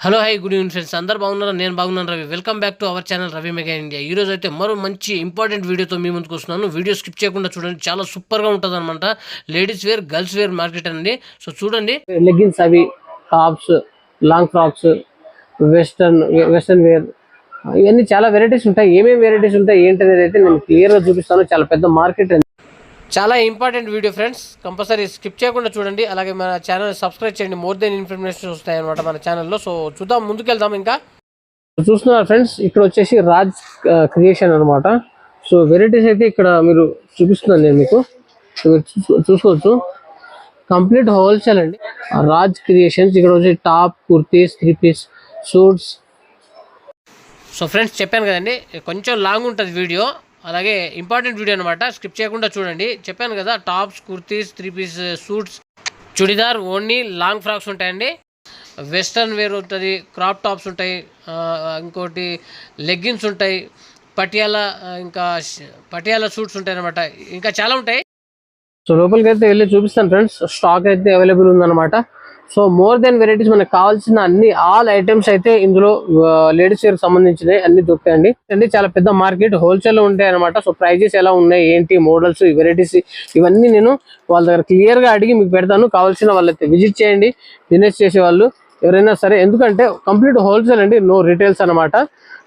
Hello hi good evening friends, అందరు బాగున్నారా? నేను బాగున్నాను Ravi. Welcome back to our channel Ravi mega India. ఈ రోజు అయితే మరో మంచి ఇంపార్టెంట్ వీడియోతో మీ ముందుకు వస్తున్నాను. వీడియో స్కిప్ చేయకుండా చూడండి, చాలా సూపర్గా ఉంటుంది అనమాట. Ladies wear, girls wear market అండి. సో చూడండి, లెగ్గిన్స్ అవి, tops, long frocks, western wear, ఇవన్నీ చాలా వెరైటీస్ ఉంటాయి. ఏమేమి వెరైటీస్ ఉంటాయి ఏంటనేది అయితే నేను క్లియర్గా చూపిస్తాను. చాలా పెద్ద మార్కెట్, చాలా important video friends. Compulsory skip చేయకుండా చూడండి. అలాగే మన ఛానల్ సబ్స్క్రైబ్ చేయండి. మోర్ దెన్ ఇన్ఫర్మేషన్ వస్తాయి అనమాట మన ఛానల్లో. సో చూద్దాం, ముందుకెళ్దాం. ఇంకా చూస్తున్నారు ఫ్రెండ్స్, ఇక్కడ వచ్చేసి రాజ్ క్రియేషన్ అనమాట. సో వెరైటీస్ అయితే ఇక్కడ మీరు చూపిస్తున్నాను నేను మీకు, చూసుకోవచ్చు. కంప్లీట్ హోల్సేల్ అండి, రాజ్ క్రియేషన్స్. ఇక్కడ వచ్చి top, kurtis, 3 piece suits. So friends చెప్పాను కదండి, కొంచెం లాంగ్ ఉంటుంది వీడియో, అలాగే ఇంపార్టెంట్ వీడియో అనమాట. స్కిప్ చేయకుండా చూడండి. చెప్పాను కదా, tops, kurtis, 3 piece suits, churidar, only long frocks ఉంటాయండి. వెస్టర్న్ వేర్ ఉంటుంది, క్రాప్ టాప్స్ ఉంటాయి, ఇంకోటి లెగ్గిన్స్ ఉంటాయి, పటియాలా సూట్స్ ఉంటాయి అనమాట. ఇంకా చాలా ఉంటాయి. సో లోపలికి అయితే వెళ్ళి చూపిస్తాను ఫ్రెండ్స్. స్టాక్ అయితే అవైలబుల్ ఉందన్నమాట. సో మోర్ దెన్ వెరైటీస్, మనకు కావాల్సిన ఆల్ ఐటమ్స్ అయితే ఇందులో లేడీస్ వేర్ సంబంధించినవి అన్ని దొరుకుతాయండి. అండి చాలా పెద్ద మార్కెట్, హోల్సేల్ లో ఉంటాయి అనమాట. సో ప్రైజెస్ ఎలా ఉన్నాయి, ఏంటి మోడల్స్, వెరైటీస్, ఇవన్నీ నేను వాళ్ళ దగ్గర క్లియర్ గా అడిగి మీకు పెడతాను. కావాల్సిన వాళ్ళైతే విజిట్ చేయండి, బిజినెస్ చేసే వాళ్ళు ఎవరైనా సరే. ఎందుకంటే కంప్లీట్ హోల్సేల్ అండి, నో రిటైల్స్ అనమాట.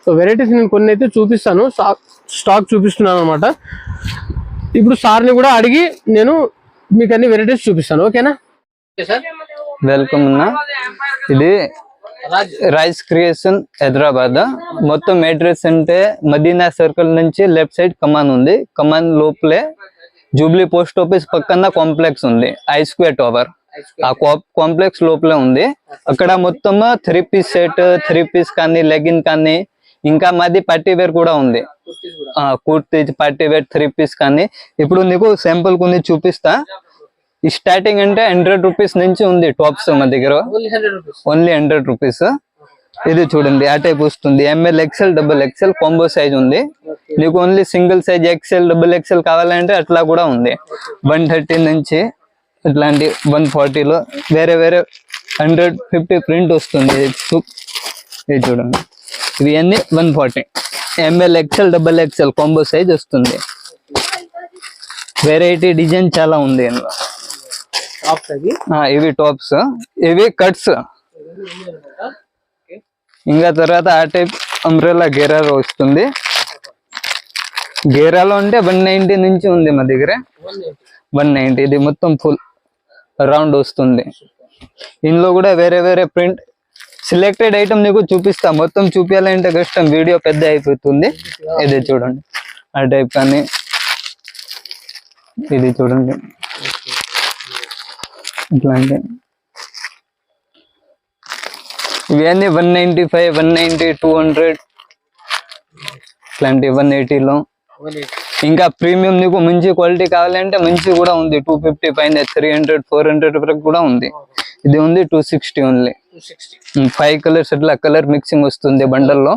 సో వెరైటీస్ నేను కొన్ని అయితే చూపిస్తాను, స్టాక్ చూపిస్తున్నాను అనమాట. ఇప్పుడు సార్ని కూడా అడిగి నేను మీకు అన్ని వెరైటీస్ చూపిస్తాను. ఓకేనా? సార్ వెల్కమ్ అన్న. ఇది రైస్ క్రియేషన్ హైదరాబాద్. మొత్తం అడ్రస్ అంటే మదీనా సర్కిల్ నుంచి లెఫ్ట్ సైడ్ కమాన్ ఉంది. కమాన్ లోపలే జూబ్లీ పోస్ట్ ఆఫీస్ పక్కన కాంప్లెక్స్ ఉంది, ఐ స్క్వేర్ టవర్. ఆ కాంప్లెక్స్ లోపలే ఉంది. అక్కడ మొత్తం 3 పీస్ సెట్, 3 పీస్ కానీ, లెగిన్ కానీ, ఇంకా మాది పార్టీ వేర్ కూడా ఉంది. కుర్తీ, పార్టీ వేర్, 3 పీస్ కానీ. ఇప్పుడు నీకు శాంపుల్ కొన్ని చూపిస్తా. స్టార్టింగ్ అంటే 100 రూపీస్ నుంచి ఉంది టాప్స్ మా దగ్గర, ఓన్లీ 100 రూపీస్. ఇది చూడండి, ఆ టైప్ వస్తుంది. ML, XL, double XL combo size ఉంది. నీకు only single size XL, double XL కావాలంటే అట్లా కూడా ఉంది. 130 నుంచి ఇట్లాంటి 140లో వేరే వేరే 150 ప్రింట్ వస్తుంది. ఇది చూడండి, ఇవి అన్ని 140. ML, XL, double XL combo size వస్తుంది. వెరైటీ డిజైన్ చాలా ఉంది ఇందులో. ఇవి టాప్స్, ఇవి కట్స్. ఇంకా తర్వాత ఆ టైప్ అంబ్రెల్లా గేరాలో వస్తుంది. గేరాలో అంటే 190 నుంచి ఉంది మా దగ్గర, 190. ఇది మొత్తం ఫుల్ రౌండ్ వస్తుంది. ఇందులో కూడా వేరే వేరే ప్రింట్ సెలెక్టెడ్ ఐటమ్ నీకు చూపిస్తా. మొత్తం చూపించాలంటే కష్టం, వీడియో పెద్ద అయిపోతుంది. ఇది చూడండి, ఆ టైప్ కానీ. ఇది చూడండి, ఇట్లాంటి ఇవన్నీ 195, 190, 200 ఇట్లాంటి 180లో. ఇంకా ప్రీమియం నీకు మంచి క్వాలిటీ కావాలంటే మంచి కూడా ఉంది. 250 పైన, 300, 400 వరకు కూడా ఉంది. ఇది ఉంది 260 ఓన్లీ. 5 కలర్స్ అట్లా కలర్ మిక్సింగ్ వస్తుంది బండల్లో.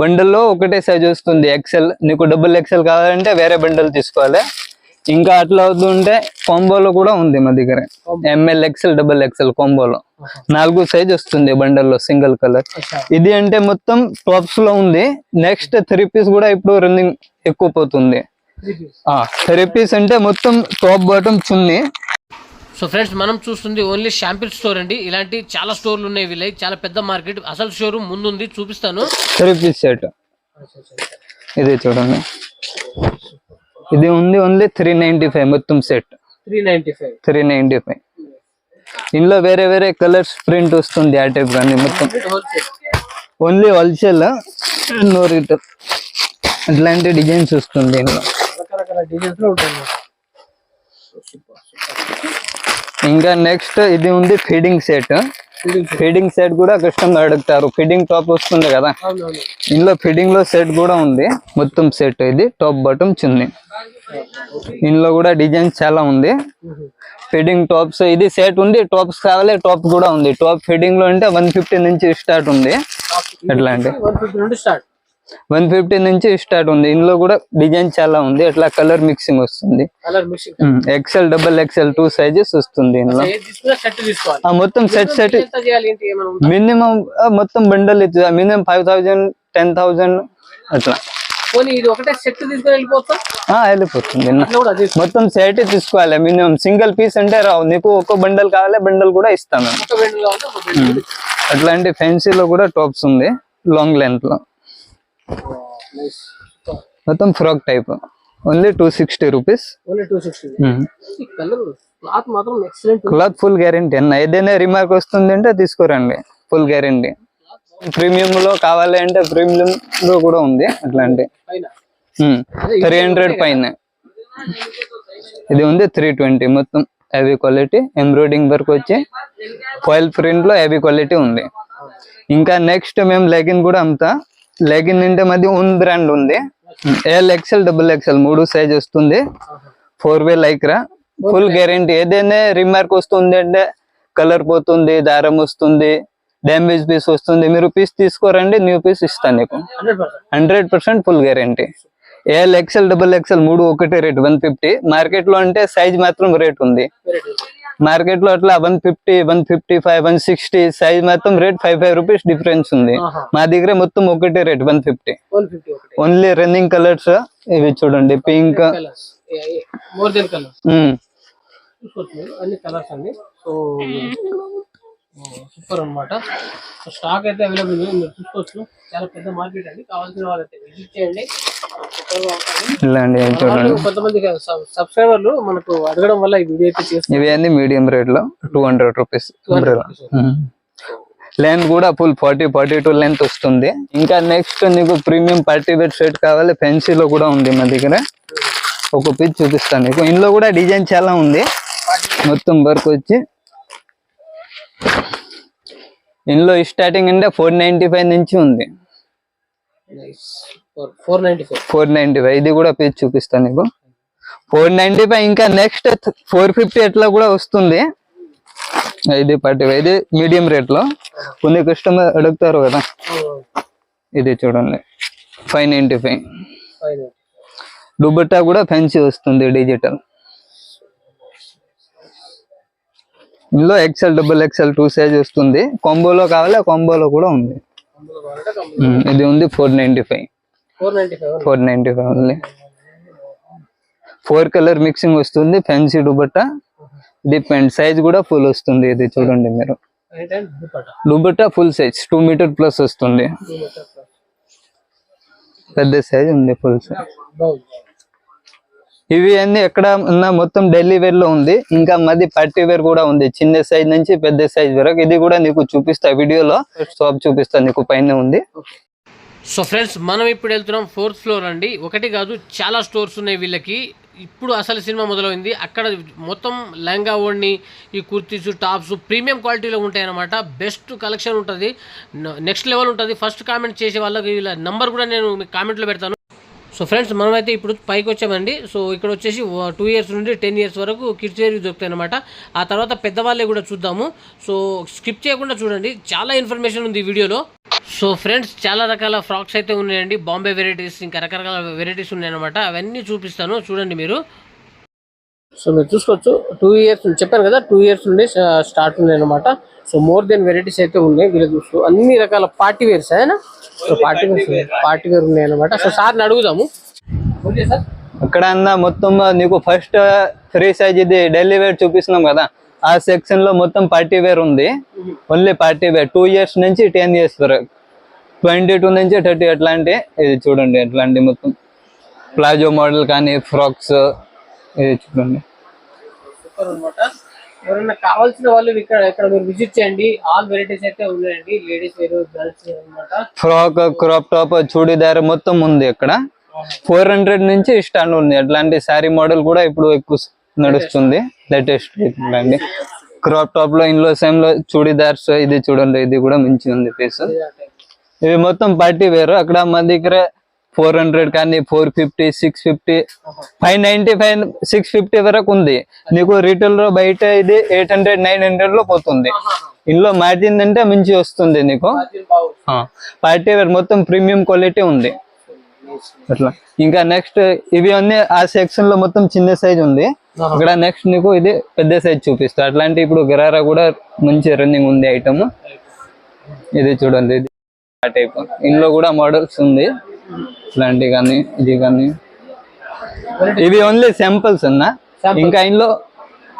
బండల్లో ఒకటే సైజ్ వస్తుంది, ఎక్సెల్. నీకు డబుల్ ఎక్సెల్ కావాలంటే వేరే బండల్ తీసుకోవాలి. ఇంకా అట్లా అవుతుంటే కాంబోలో కూడా ఉంది మా దగ్గర, ఎంఎల్, ఎక్స్ఎల్, డబుల్ ఎక్స్ఎల్ కాంబోలో 4 సైజ్ వస్తుంది బండల్లో, సింగిల్ కలర్. ఇది అంటే మొత్తం టాప్స్ లో ఉంది. నెక్స్ట్ 3 పీస్ కూడా ఇప్పుడు రన్నింగ్ ఎక్కువ పోతుంది. 3 పీస్ అంటే మొత్తం టాప్ బాటమ్ చున్నీ. సో ఫ్రెండ్స్, మనం చూస్తుంది ఓన్లీ షాంపిల్ స్టోర్ అండి. ఇలాంటి చాలా స్టోర్లు ఉన్నాయి వీళ్ళకి, చాలా పెద్ద మార్కెట్. అసలు షోరూమ్ ముందుంది, చూపిస్తాను. 3 పీస్ సెట్ ఇది చూడండి, ఇది ఉంది ఓన్లీ 395 మొత్తం సెట్, 395. ఇందులో వేరే వేరే కలర్స్ ప్రింట్ వస్తుంది, ఆ టైప్ కానీ. మొత్తం ఓన్లీ హోల్సేల్, నో రిటైల్. అట్లాంటి డిజైన్స్ వస్తుంది ఇందులో. ఇంకా నెక్స్ట్ ఇది ఉంది ఫీడింగ్ సెట్. ఫీడింగ్ సెట్ కూడా కస్టమర్ అడుగుతారు. ఫీడింగ్ టాప్ వస్తుంది కదా, ఇందులో ఫీడింగ్ లో సెట్ కూడా ఉంది, మొత్తం సెట్. ఇది టాప్ బాటమ్ చున్నీ. ఇందులో కూడా డిజైన్స్ చాలా ఉంది. ఫీడింగ్ టాప్స్ ఇది సెట్ ఉంది. టాప్స్ కావాలి, టాప్ కూడా ఉంది. టాప్ ఫీడింగ్ లో అంటే 150 నుంచి స్టార్ట్ ఉంది. ఎట్లా అంటే 150 నుంచి స్టార్ట్ ఉంది. ఇందులో కూడా డిజైన్ చాలా ఉంది, అట్లా కలర్ మిక్సింగ్ వస్తుంది. Colour mixing XL double XL 2 sizes వస్తుంది ఇందులో. సెట్ తీసుకోవాలి. మొత్తం సెట్ ఎంత చేయాలి ఏంటి ఏమైనా ఉందా? మినిమం మొత్తం బండల్ మినిమం 5000 10,000 అట్లా. పోనీ ఇది ఒకటే సెట్ తీసుకొని వెళ్ళిపోతా? వెళ్ళిపోతుంది. అట్లా కూడా అది మొత్తం సెట్ తీసుకోవాలి. మినిమం సింగిల్ పీస్ అంటే రావు, నీకు ఒక బండల్ కావాలి బండల్ కూడా ఇస్తాను. ఒక బెండ్ కావాలి, ఒక బెండ్. అట్లాంటి ఫ్యాన్సీలో కూడా టాప్స్ ఉంది లాంగ్ లెంత్ లో. నైస్. మొత్తం frock type only 260 rupees. Only 260. ఈ కలర్ క్లాత్ మాత్రం ఎక్సలెంట్. క్లాత్ ఫుల్ గ్యారంటీ అన్న, ఏదైనా రిమార్క్ వస్తుంది అంటే తీసుకోరండి, ఫుల్ గ్యారంటీ. ప్రీమియం లో కావాలి అంటే ప్రీమియం లో కూడా ఉంది అట్లాంటి. పైన 300 పైన ఇది ఉంది. 320 మొత్తం హెవీ క్వాలిటీ ఎంబ్రాయిడింగ్ వర్క్ వచ్చి ఫాయిల్ ప్రింట్ లో హెవీ క్వాలిటీ ఉంది. ఇంకా నెక్స్ట్ మేము లెగిన్ కూడా అమ్ముతా. లెగిన్ అంటే మాది ఓన్ బ్రాండ్ ఉంది. L XL double XL 3 size వస్తుంది. 4-way lycra full guarantee. ఏదైనా రిమార్క్ వస్తుంది అంటే కలర్ పోతుంది, దారం వస్తుంది, డ్యామేజ్ పీస్ వస్తుంది, మీరు పీస్ తీసుకోరండి న్యూ పీస్ ఇస్తాను నీకు. 100% full guarantee. L XL double XL 3 ఒకటే రేట్ 150. మార్కెట్ లో అంటే సైజ్ మాత్రం రేట్ ఉంది. మార్కెట్ లో అట్లా 150 155 160 సైజ్ మాత్రం రేట్ 5 రూపీస్ డిఫరెన్స్ ఉంది. మా దగ్గర మొత్తం ఒకటే రేట్ 150. ఓన్లీ రన్నింగ్ కలర్స్ ఇవి చూడండి, పింక్ మోర్ దెన్ కలర్స్ అన్ని కలర్స్ అండి. సో సూపర్ అన్నమాట. స్టాక్ అయితే అవైలబుల్ ఉంది, మీరు చూసుకోవచ్చు. చాలా పెద్ద మార్కెట్ అండి, కావాల్సిన వాళ్ళైతే విజిట్ చేయండి. కొంతమంది సబ్స్క్రైబర్లు మనకు అడగడం వల్ల ఈ వీడియో అయితే చేస్తాం. ఇవి అన్ని మీడియం రేట్ లో 200 రూపీస్. లెంత్ కూడా ఫుల్ 40-42 లెంత్ వస్తుంది. ఇంకా నెక్స్ట్ నీకు ప్రీమియం పార్టీ వేర్ షర్ట్ కావాలి, ఫ్యాన్సీలో కూడా ఉంది మా దగ్గర. ఒక పీస్ చూపిస్తాను నీకు. ఇందులో కూడా డిజైన్ చాలా ఉంది, మొత్తం వర్క్ వచ్చి. ఇందులో స్టార్టింగ్ అంటే 495 నుంచి ఉంది. 495. ఇది కూడా పీస్ చూపిస్తాను నీకు. 495. ఇంకా నెక్స్ట్ 450 అట్లా కూడా వస్తుంది. ఇది పార్టీ ఇది మీడియం రేట్ లో. కొన్ని కస్టమర్ అడుగుతారు కదా, ఇది చూడండి 595. దుపట్టా కూడా ఫ్యాన్సీ వస్తుంది డిజిటల్. ఇందులో ఎక్సెల్ డబుల్ ఎక్సెల్ 2 సైజ్ వస్తుంది. కాంబోలో కావాలి, కాంబోలో కూడా ఉంది. ఇది ఉంది 495. 495 ఓన్లీ. 4 కలర్ మిక్సింగ్ వస్తుంది, ఫ్యాన్సీ దుపట్టా. డిపెండ్ సైజ్ కూడా ఫుల్ వస్తుంది. ఇది చూడండి మీరు, dupatta full size 2 metre plus వస్తుంది. పెద్ద సైజ్ ఉంది, ఫుల్ సైజ్. ఇవి అన్ని ఎక్కడ ఉన్న మొత్తం ఢిల్లీ వేర్ లో ఉంది. ఇంకా మాది పార్టీ వేర్ కూడా ఉంది, చిన్న సైజ్ నుంచి పెద్ద సైజ్ వరకు. ఇది కూడా నీకు చూపిస్తా వీడియోలో, షాప్ చూపిస్తా నీకు, పైన ఉంది. సో ఫ్రెండ్స్, మనం ఇప్పుడు వెళ్తున్నాం 4th ఫ్లోర్ అండి. ఒకటి కాదు, చాలా స్టోర్స్ ఉన్నాయి వీళ్ళకి. ఇప్పుడు అసలు సినిమా మొదలైంది. అక్కడ మొత్తం లెహంగా ఓణి, ఈ కుర్తీస్, టాప్స్ ప్రీమియం క్వాలిటీలో ఉంటాయి అన్నమాట. బెస్ట్ కలెక్షన్ ఉంటుంది, నెక్స్ట్ లెవెల్ ఉంటుంది. ఫస్ట్ కామెంట్ చేసే వాళ్ళకి వీళ్ళ నెంబర్ కూడా నేను మీకు కామెంట్లో పెడతాను. సో ఫ్రెండ్స్, మనమైతే ఇప్పుడు పైకి వచ్చామండి. సో ఇక్కడ వచ్చేసి 2 ఇయర్స్ నుండి 10 ఇయర్స్ వరకు కిడ్స్ వేర్ దొరుకుతాయి అనమాట. ఆ తర్వాత పెద్దవాళ్ళే కూడా చూద్దాము. సో స్కిప్ చేయకుండా చూడండి, చాలా ఇన్ఫర్మేషన్ ఉంది ఈ వీడియోలో. సో ఫ్రెండ్స్, చాలా రకాల ఫ్రాక్స్ అయితే ఉన్నాయండి, బాంబే వెరైటీస్, ఇంకా రకరకాల వెరైటీస్ ఉన్నాయన్నమాట. అవన్నీ చూపిస్తాను, చూడండి మీరు. సో మీరు చూసుకోవచ్చు, 2 ఇయర్స్ చెప్పాను కదా, 2 ఇయర్స్ నుండి స్టార్ట్ ఉన్నాయి అనమాట. సో మోర్ దెన్ వెరైటీస్ అయితే ఉన్నాయి వీళ్ళు చూస్తూ. అన్ని రకాల పార్టీ వేర్స్ అయినా, సో పార్టీ వేర్ ఉన్నాయి అనమాట. సో సార్ని అడుగుదాము. ఓకే సార్, అక్కడ అన్న మొత్తం నీకు ఫస్ట్ 3 సైజ్ ఇది డైలీ వేర్ చూపిస్తున్నాం కదా, ఆ సెక్షన్ లో మొత్తం పార్టీ వేర్ ఉంది. ఓన్లీ పార్టీ వేర్ 2 ఇయర్స్ నుంచి 10 ఇయర్స్ వరకు, 22 నుంచి 30 అట్లాంటి. ఇది చూడండి, అట్లాంటి మొత్తం ప్లాజో మోడల్ కానీ ఫ్రాక్స్, ఇది చూడండి. సూపర్ అనమాట. ఎవరైనా కావాల్సిన వాళ్ళు ఇక్కడ మీరు విజిట్ చేయండి. ఆల్ వెరైటీస్ అయితే ఉన్నాయండి, లేడీస్ వేర్, గర్ల్స్ అనమాట. ఫ్రాక్, క్రాప్ టాప్, చూడీదార్ మొత్తం ఉంది. ఇక్కడ 400 నుంచి స్టార్ట్ ఉంది. అట్లాంటి శారీ మోడల్ కూడా ఇప్పుడు ఎక్కువ నడుస్తుంది, లేటెస్ట్. ఇట్లాంటి క్రాప్ టాప్ లో, ఇందులో సేమ్ లో చూడీదార్స్. ఇది చూడండి, ఇది కూడా మంచిగా ఉంది పీస్. ఇవి మొత్తం పార్టీ వేరు. అక్కడ మా దగ్గర 400 కానీ 450, 650, 595, 650 వరకు ఉంది. నీకు రీటైల్ లో బయట ఇది 800, 900 లో పోతుంది. ఇందులో మార్జిన్ అంటే మంచి వస్తుంది నీకు. పార్టీ వేర్ మొత్తం ప్రీమియం క్వాలిటీ ఉంది అట్లా. ఇంకా నెక్స్ట్ ఇవి అన్ని ఆ సెక్షన్ లో మొత్తం చిన్న సైజ్ ఉంది. ఇక్కడ నెక్స్ట్ నీకు ఇది పెద్ద సైజ్ చూపిస్తా. అట్లాంటి ఇప్పుడు గరారా కూడా మంచి రన్నింగ్ ఉంది ఐటమ్. ఇది చూడండి, ఇది ఆ టైప్. ఇందులో కూడా మోడల్స్ ఉంది ఇట్లాంటి కానీ ఇది కానీ. ఇవి ఓన్లీ శాంపుల్స్ అన్న. ఇంకా ఇందులో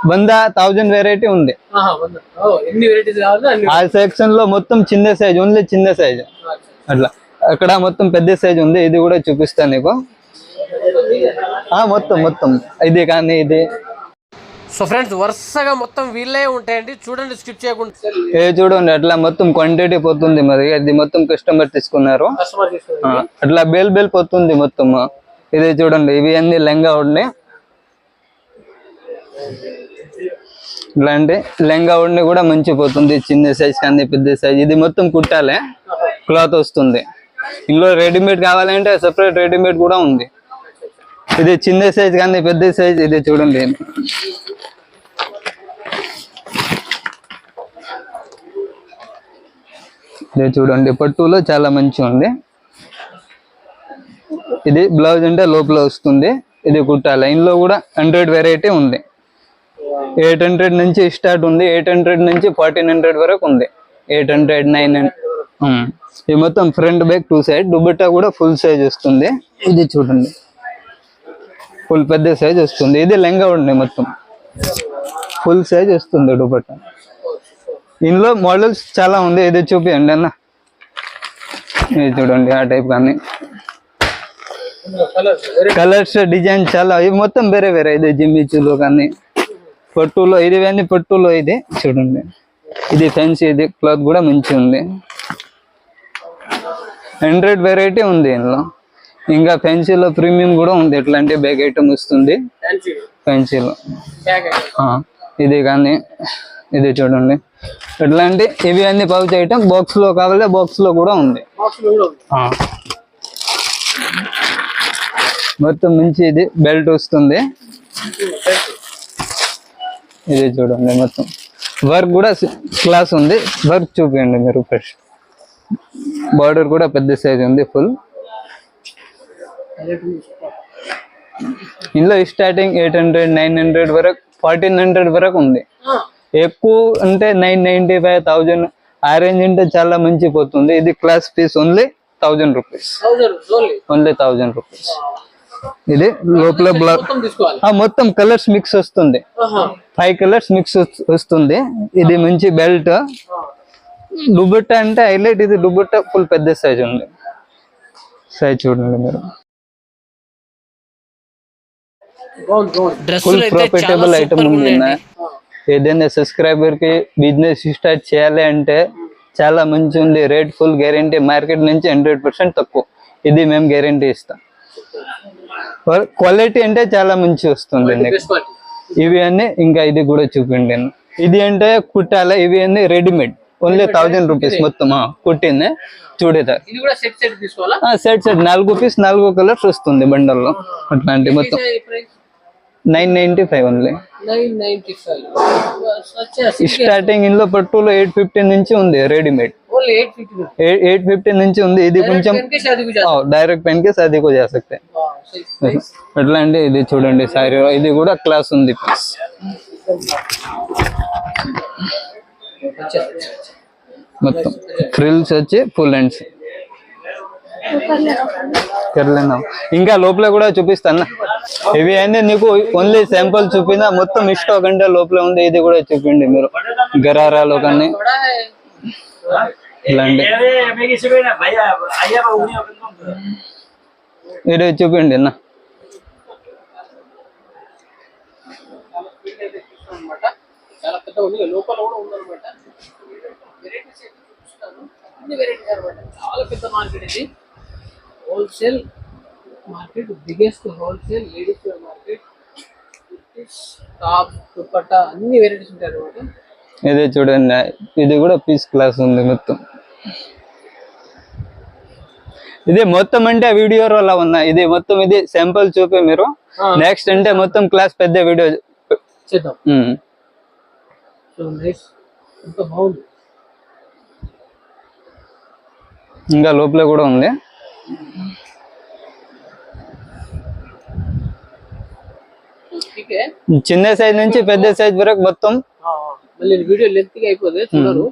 100,000 వెరైటీ ఉంది. ఆ సెక్షన్ లో మొత్తం చిన్న సైజ్, ఓన్లీ చిన్న సైజ్ అట్లా. అక్కడ మొత్తం పెద్ద సైజ్ ఉంది. ఇది కూడా చూపిస్తాను నీకు. మొత్తం మొత్తం ఇది కానీ ఇది. సో ఫ్రెండ్స్ వరుసగా మొత్తం వీళ్ళే ఉంటాయండి, చూడండి స్కిప్ చేయకుండా. చూడండి అట్లా మొత్తం క్వాంటిటీ పోతుంది. మరి అది మొత్తం కస్టమర్ తీసుకున్నారు అట్లా బేల్ బేల్ పోతుంది మొత్తం. ఇది చూడండి, ఇవి అన్ని లెంగా ఉన్నాయి. ఇట్లాంటి లెంగా ఉండి కూడా మంచి పోతుంది, చిన్న సైజ్ కానీ పెద్ద సైజ్. ఇది మొత్తం కుట్టాలే, క్లాత్ వస్తుంది. ఇందులో రెడీమేడ్ కావాలంటే సెపరేట్ రెడీమేడ్ కూడా ఉంది. ఇది చిన్న సైజ్ కానీ పెద్ద సైజ్. ఇది చూడండి, ఇది చూడండి పట్టులో చాలా మంచి ఉంది. ఇది బ్లౌజ్ అంటే లోపల వస్తుంది. ఇది కుట్టాలి. ఇందులో కూడా 100 వెరైటీ ఉంది. 800 నుంచి స్టార్ట్ ఉంది. 800 నుంచి 1400 వరకు ఉంది. 800, 900. ఇది మొత్తం ఫ్రంట్ బ్యాక్ 2 సైడ్. దుపట్టా కూడా ఫుల్ సైజ్ వస్తుంది. ఇది చూడండి, ఫుల్ పెద్ద సైజ్ వస్తుంది. ఇది లెంగా ఉండే మొత్తం ఫుల్ సైజ్ వస్తుంది దుపట్టా. ఇందులో మోడల్స్ చాలా ఉంది. ఇది చూపియండి అన్న. ఇది చూడండి ఆ టైప్ కానీ. కలర్స్ డిజైన్ చాలా, ఇవి మొత్తం వేరే వేరే. ఇది జిమ్మిచ్చులో కానీ పట్టులో, ఇది అన్ని పట్టులో. ఇది చూడండి, ఇది ఫ్యాన్సీ. ఇది క్లాత్ కూడా మంచి ఉంది. 100 వెరైటీ ఉంది ఇందులో. ఇంకా ఫ్యాన్సీలో ప్రీమియం కూడా ఉంది. ఎట్లాంటి బ్యాగ్ ఐటమ్ వస్తుంది ఫ్యాన్సీలో. ఇది కానీ ఇది చూడండి ఎట్లాంటి. ఇవి అన్ని పౌచ్ ఐటమ్. బాక్స్ లో కావాలి, బాక్స్ లో కూడా ఉంది మొత్తం మంచి. ఇది బెల్ట్ వస్తుంది. ఇది చూడండి మొత్తం వర్క్ కూడా క్లాస్ ఉంది. వర్క్ చూపించండి మీరు ఫస్ట్. బార్డర్ కూడా పెద్ద సైజ్ ఉంది ఫుల్. ఇందులో స్టార్టింగ్ 800, 900 వరకు, 1400 వరకు ఉంది. ఎక్కువ అంటే 995, 1000 ఆ రేంజ్ అంటే చాలా మంచి పోతుంది. ఇది class piece only 1000 rupees. Only 1000 rupees. ఇది లోపల మొత్తం కలర్స్ మిక్స్ వస్తుంది. 5 కలర్స్ మిక్స్ వస్తుంది. ఇది మంచి బెల్ట్. దుపట్టా అంటే హైలైట్. ఇది దుపట్టా ఫుల్ పెద్ద సైజ్ ఉంది. సైజ్ చూడండి మీరు. ఫుల్ ప్రాఫిటబుల్ ఐటమ్ ఉంది. ఏదైనా సబ్స్క్రైబర్ కి బిజినెస్ స్టార్ట్ చేయాలి అంటే చాలా మంచి ఉంది. Rate full guarantee. మార్కెట్ నుంచి 100% తక్కువ. ఇది మేము గ్యారంటీ ఇస్తాం. క్వాలిటీ అంటే చాలా మంచి వస్తుంది. ఇవి అన్ని. ఇంకా ఇది కూడా చూపిండి. ఇది అంటే కుట్టాలి. ఇవి అన్ని రెడీమేడ్. ఓన్లీ 1000 రూపీస్ మొత్తం కుట్టింది. చూడేదారు సెట్ సెట్ 4 పీస్ 4 కలర్స్ వస్తుంది బండల్లో. అట్లాంటి మొత్తం 995 ఓన్లీ. స్టార్టింగ్ ఇందులో పట్టులో 850 నుంచి ఉంది రెడీమేడ్. 850 నుంచి ఉంది. ఇది కొంచెం డైరెక్ట్ పెన్ కే शादी को जा सकते हैं. అట్లాంటి. ఇది చూడండి సారీ. ఇది కూడా క్లాస్ ఉంది పీస్. మొత్తం ఫ్రిల్స్ వచ్చి ఫుల్ హ్యాండ్స్. ఇంకా లోపల కూడా చూపిస్తాను. ఇవి అన్ని నీకు ఓన్లీ శాంపుల్ చూపినా, మొత్తం స్టాక్ అంటే లోపల ఉంది. ఇది కూడా చూపిండి మీరు. గరారాలో కానీ ఇలాంటి. ఇది చూపిండి అన్న. చాలా పెద్ద ఉంది. లోపల కూడా ఉందన్నమాట. చాలా పెద్ద మార్కెట్ ఇది. Wholesale market, biggest wholesale ladies wear market. Top, dupatta అన్ని వెరైటీస్ ఉంటాయి అన్నమాట. ఇది చూడండి, ఇది కూడా పీస్ క్లాస్ ఉంది మొత్తం. ఇది మొత్తం అంటే వీడియో అలా ఉన్నా. ఇది మొత్తం ఇది శాంపుల్ చూపి మీరు. నెక్స్ట్ అంటే మొత్తం క్లాస్ పెద్ద వీడియో చేద్దాం. So nice. ఎంత బాగుంది. ఇంకా లోపల కూడా ఉంది. చిన్న సైజ్ నుంచి పెద్ద సైజ్ వరకు మొత్తం మళ్ళీ వీడియో లెంత్ గా అయిపోతే చూడరు.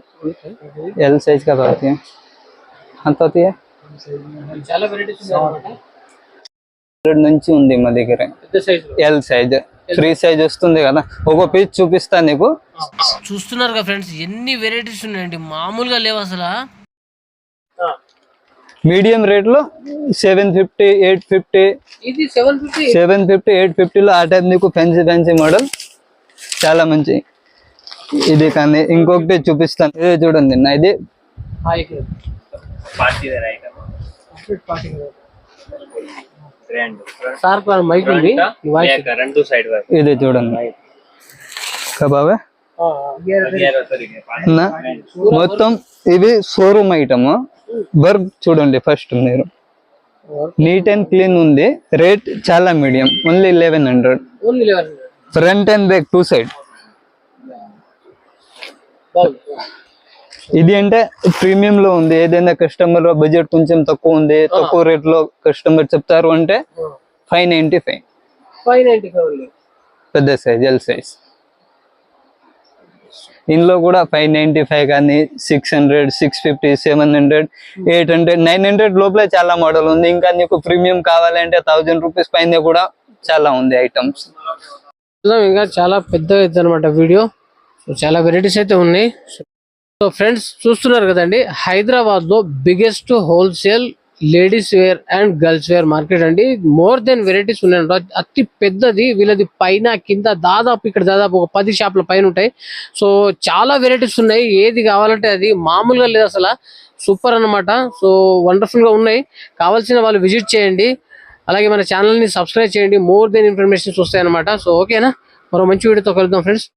ఎల్ సైజ్ కా బాత్ అంత చాలా వెరైటీస్ ఉన్నాయన్నమాట. నుంచి ఉంది మా దగ్గర. పెద్ద size L size, free size వస్తుంది కదా. ఒక పీస్ చూపిస్తాను నీకు. చూస్తున్నారు కదా ఫ్రెండ్స్, ఎన్ని వెరైటీస్ ఉన్నాయండి, మామూలుగా లేవు అసలు. మీడియం రేట్ లో 750, 850, ఇది 750, 850 లో ఆ టైప్ నీకు ఫ్యాన్సీ మోడల్ చాలా మంచి. ఇది కానీ ఇంకొకటి చూపిస్తాను, ఇది చూడండి నా. ఇది ఇది చూడండి కబాబే మొత్తం. ఇవి షోరూమ్ ఐటమ్. వర్క్ చూడండి ఫస్ట్ మీరు, నీట్ అండ్ క్లీన్ ఉంది. రేట్ చాలా medium, only 1100. Front and back 2 side. ఇది అంటే ప్రీమియం లో ఉంది. ఏదైనా కస్టమర్ బడ్జెట్ కొంచెం తక్కువ ఉంది, తక్కువ రేట్ లో కస్టమర్ చెప్తారు అంటే 595 పెద్ద సైజ్ ఎల్ సైజ్. ఇందులో కూడా 595 కానీ 600, 650, 700, 800, 900 లోపల చాలా మోడల్ ఉంది. ఇంకా నీకు ప్రీమియం కావాలంటే 1000 రూపీస్ పైన కూడా చాలా ఉంది ఐటమ్స్. ఇంకా చాలా పెద్దగా అవుతుంది అనమాట వీడియో. సో చాలా వెరైటీస్ అయితే ఉన్నాయి. సో ఫ్రెండ్స్ చూస్తున్నారు కదండి, హైదరాబాద్ లో biggest wholesale ladies wear and girls wear market అండి. మోర్ దెన్ వెరైటీస్ ఉన్నాయంట. అతి పెద్దది వీళ్ళది. పైన కింద దాదాపు ఇక్కడ దాదాపు ఒక 10 షాపుల పైన ఉంటాయి. సో చాలా వెరైటీస్ ఉన్నాయి. ఏది కావాలంటే అది, మామూలుగా లేదు అసలు. సూపర్ అన్నమాట. సో వండర్ఫుల్ గా ఉన్నాయి. కావాల్సిన వాళ్ళు విజిట్ చేయండి. అలాగే మన ఛానల్ ని సబ్స్క్రైబ్ చేయండి. మోర్ దెన్ ఇన్ఫర్మేషన్స్ వస్తాయి అనమాట. సో ఓకేనా, మరో మంచి వీడియోతో కలుద్దాం ఫ్రెండ్స్.